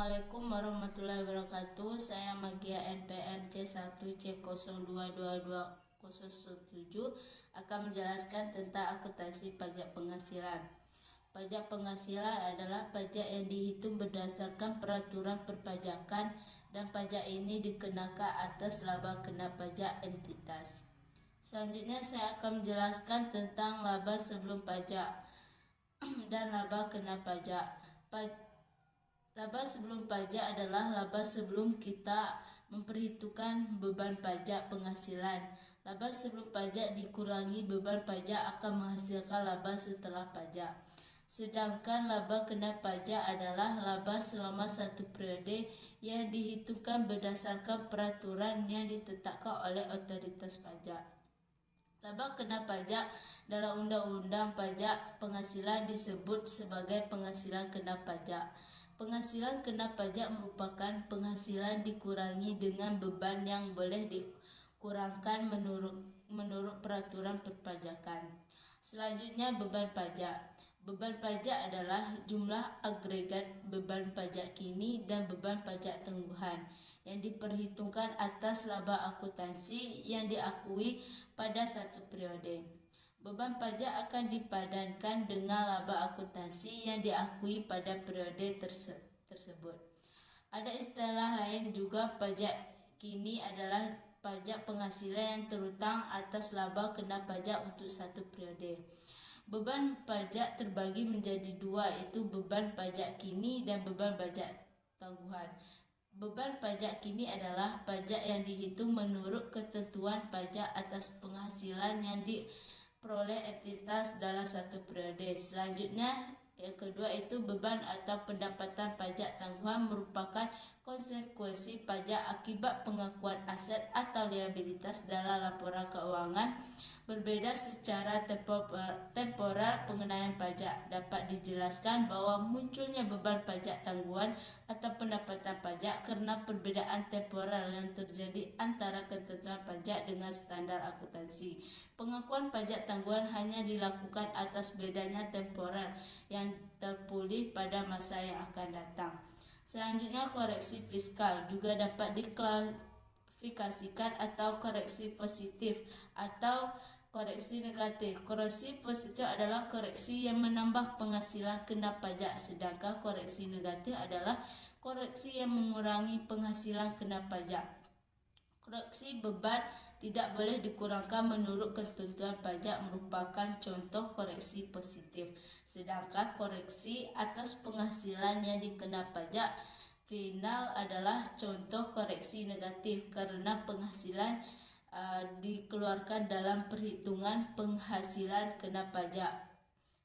Assalamualaikum warahmatullahi wabarakatuh. Saya Magia NPM C1C022207 akan menjelaskan tentang akuntansi pajak penghasilan. Pajak penghasilan adalah pajak yang dihitung berdasarkan peraturan perpajakan, dan pajak ini dikenakan atas laba kena pajak entitas. Selanjutnya saya akan menjelaskan tentang laba sebelum pajak dan laba kena pajak. Laba sebelum pajak adalah laba sebelum kita memperhitungkan beban pajak penghasilan. Laba sebelum pajak dikurangi beban pajak akan menghasilkan laba setelah pajak. Sedangkan laba kena pajak adalah laba selama satu periode yang dihitungkan berdasarkan peraturan yang ditetapkan oleh otoritas pajak. Laba kena pajak dalam Undang-Undang Pajak Penghasilan disebut sebagai penghasilan kena pajak. Penghasilan kena pajak merupakan penghasilan dikurangi dengan beban yang boleh dikurangkan menurut peraturan perpajakan. Selanjutnya, beban pajak. Beban pajak adalah jumlah agregat beban pajak kini dan beban pajak tangguhan yang diperhitungkan atas laba akuntansi yang diakui pada satu periode. Beban pajak akan dipadankan dengan laba akuntansi yang diakui pada periode tersebut. Ada istilah lain juga. Pajak kini adalah pajak penghasilan yang terutang atas laba kena pajak untuk satu periode. Beban pajak terbagi menjadi dua, yaitu beban pajak kini dan beban pajak tangguhan. Beban pajak kini adalah pajak yang dihitung menurut ketentuan pajak atas penghasilan yang diperoleh entitas dalam satu periode. Selanjutnya, yang kedua itu beban atau pendapatan pajak tangguhan, merupakan konsekuensi pajak akibat pengakuan aset atau liabilitas dalam laporan keuangan. Berbeda secara temporal pengenaan pajak. Dapat dijelaskan bahwa munculnya beban pajak tangguhan atau pendapatan pajak karena perbedaan temporal yang terjadi antara ketentuan pajak dengan standar akuntansi. Pengakuan pajak tangguhan hanya dilakukan atas bedanya temporal yang terpulih pada masa yang akan datang. Selanjutnya, koreksi fiskal juga dapat diklasifikasikan atau koreksi positif atau koreksi negatif. Koreksi positif adalah koreksi yang menambah penghasilan kena pajak, sedangkan koreksi negatif adalah koreksi yang mengurangi penghasilan kena pajak. Koreksi beban tidak boleh dikurangkan menurut ketentuan pajak merupakan contoh koreksi positif, sedangkan koreksi atas penghasilan yang dikena pajak final adalah contoh koreksi negatif karena penghasilan dikeluarkan dalam perhitungan penghasilan kena pajak.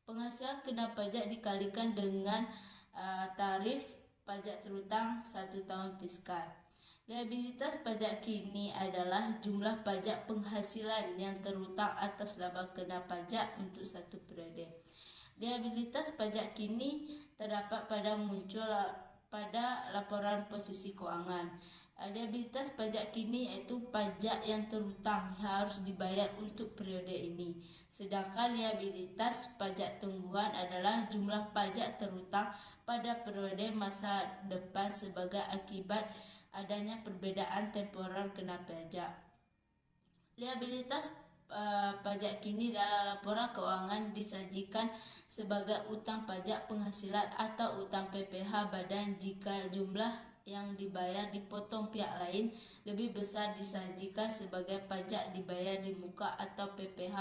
Penghasilan kena pajak dikalikan dengan tarif pajak terutang 1 tahun fiskal. Liabilitas pajak kini adalah jumlah pajak penghasilan yang terutang atas laba kena pajak untuk satu periode. Liabilitas pajak kini terdapat pada laporan posisi keuangan. Liabilitas pajak kini yaitu pajak yang terutang yang harus dibayar untuk periode ini. Sedangkan liabilitas pajak tangguhan adalah jumlah pajak terutang pada periode masa depan sebagai akibat adanya perbedaan temporal kena pajak. Liabilitas pajak kini dalam laporan keuangan disajikan sebagai utang pajak penghasilan atau utang PPh badan jika jumlah yang dibayar dipotong pihak lain lebih besar disajikan sebagai pajak dibayar di muka atau PPh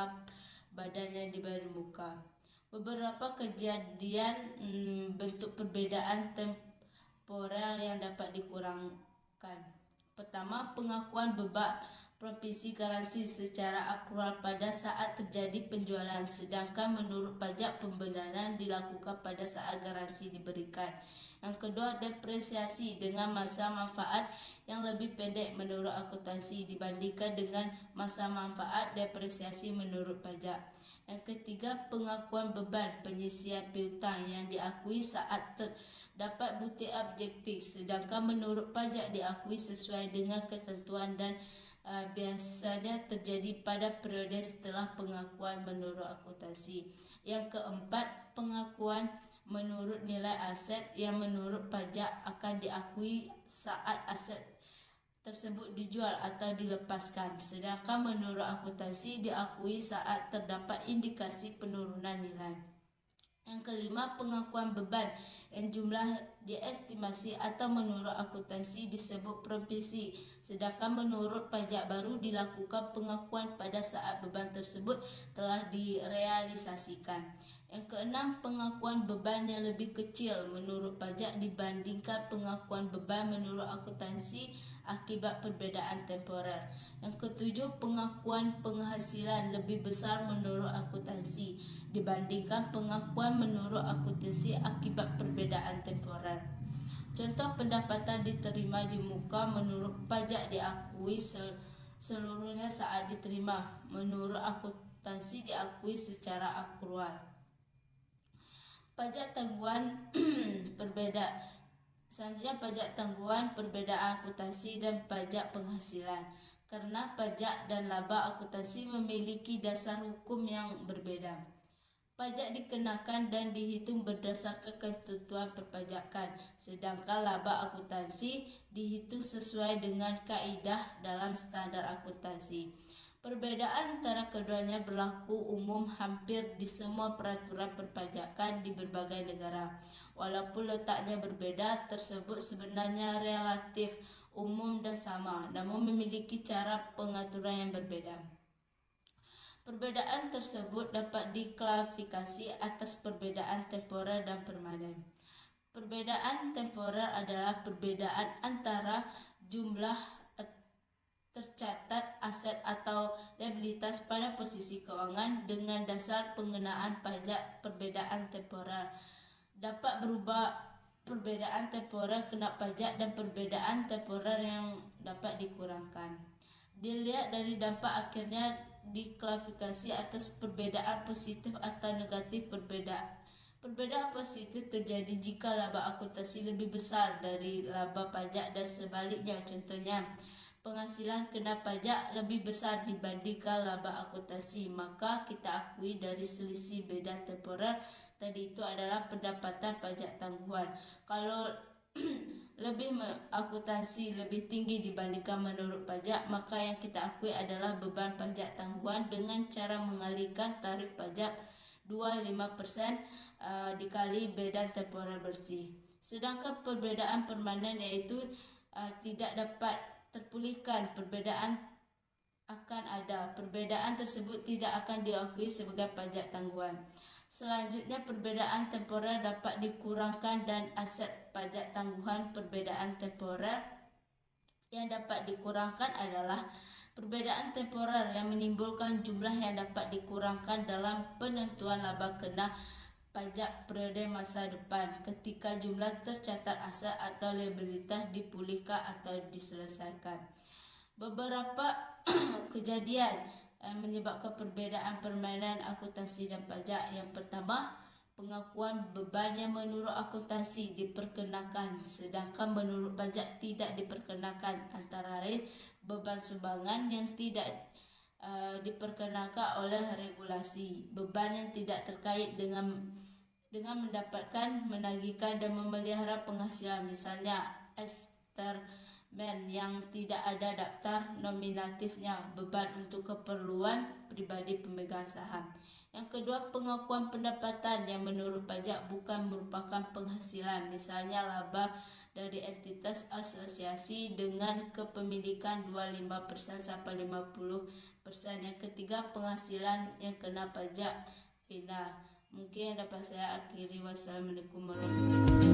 badan yang dibayar di muka. Beberapa kejadian bentuk perbedaan temporal yang dapat dikurangkan. Pertama, pengakuan beban provisi garansi secara akrual pada saat terjadi penjualan, sedangkan menurut pajak pembenaran dilakukan pada saat garansi diberikan. Yang kedua, depresiasi dengan masa manfaat yang lebih pendek menurut akuntansi dibandingkan dengan masa manfaat depresiasi menurut pajak. Yang ketiga, pengakuan beban penyisian piutang yang diakui saat terdapat bukti objektif, sedangkan menurut pajak diakui sesuai dengan ketentuan dan biasanya terjadi pada periode setelah pengakuan menurut akuntansi. Yang keempat, pengakuan menurut nilai aset yang menurut pajak akan diakui saat aset tersebut dijual atau dilepaskan, sedangkan menurut akuntansi diakui saat terdapat indikasi penurunan nilai. Yang kelima, pengakuan beban yang jumlah diestimasi atau menurut akuntansi disebut provisi, sedangkan menurut pajak baru dilakukan pengakuan pada saat beban tersebut telah direalisasikan. Yang keenam, pengakuan beban yang lebih kecil menurut pajak dibandingkan pengakuan beban menurut akuntansi akibat perbedaan temporer. Yang ketujuh, pengakuan penghasilan lebih besar menurut akuntansi dibandingkan pengakuan menurut akuntansi akibat perbedaan temporer. Contoh pendapatan diterima di muka menurut pajak diakui seluruhnya saat diterima, menurut akuntansi diakui secara akrual. Pajak tanggungan Selanjutnya, pajak tanggungan perbedaan akuntansi dan pajak penghasilan. Karena pajak dan laba akuntansi memiliki dasar hukum yang berbeda, pajak dikenakan dan dihitung berdasarkan ketentuan perpajakan, sedangkan laba akuntansi dihitung sesuai dengan kaidah dalam standar akuntansi. Perbedaan antara keduanya berlaku umum hampir di semua peraturan perpajakan di berbagai negara. Walaupun letaknya berbeda, tersebut sebenarnya relatif umum dan sama, namun memiliki cara pengaturan yang berbeda. Perbedaan tersebut dapat diklasifikasi atas perbedaan temporer dan permanen. Perbedaan temporer adalah perbedaan antara jumlah tercatat aset atau liabilitas pada posisi keuangan dengan dasar pengenaan pajak. Perbedaan temporer dapat berubah perbedaan temporer kena pajak dan perbedaan temporer yang dapat dikurangkan. Dilihat dari dampak akhirnya diklasifikasi atas perbedaan positif atau negatif. Perbedaan positif terjadi jika laba akuntansi lebih besar dari laba pajak dan sebaliknya. Contohnya, penghasilan kena pajak lebih besar dibandingkan laba akuntansi, maka kita akui dari selisih beda temporer tadi itu adalah pendapatan pajak tanggungan. Kalau lebih akuntansi lebih tinggi dibandingkan menurut pajak, maka yang kita akui adalah beban pajak tanggungan dengan cara mengalihkan tarif pajak 25% dikali beda temporer bersih. Sedangkan perbedaan permanen yaitu tidak dapat terpulihkan, perbedaan akan ada. Perbedaan tersebut tidak akan diakui sebagai pajak tanggungan. Selanjutnya, perbedaan temporer dapat dikurangkan dan aset pajak tanggungan. Perbedaan temporer yang dapat dikurangkan adalah perbedaan temporer yang menimbulkan jumlah yang dapat dikurangkan dalam penentuan laba kena pajak periode masa depan ketika jumlah tercatat aset atau liabilitas dipulihkan atau diselesaikan. Beberapa kejadian menyebabkan perbedaan permainan akuntansi dan pajak. Yang pertama, pengakuan beban yang menurut akuntansi diperkenakan sedangkan menurut pajak tidak diperkenakan, antara lain beban sumbangan yang tidak diperkenakan oleh regulasi, beban yang tidak terkait dengan mendapatkan, menagihkan dan memelihara penghasilan, misalnya yang tidak ada daftar nominatifnya, beban untuk keperluan pribadi pemegang saham. Yang kedua, pengakuan pendapatan yang menurut pajak bukan merupakan penghasilan, misalnya laba dari entitas asosiasi dengan kepemilikan 25% sampai 50%. Yang ketiga, penghasilan yang kena pajak final. Mungkin dapat saya akhiri. Wassalamualaikum warahmatullahi wabarakatuh.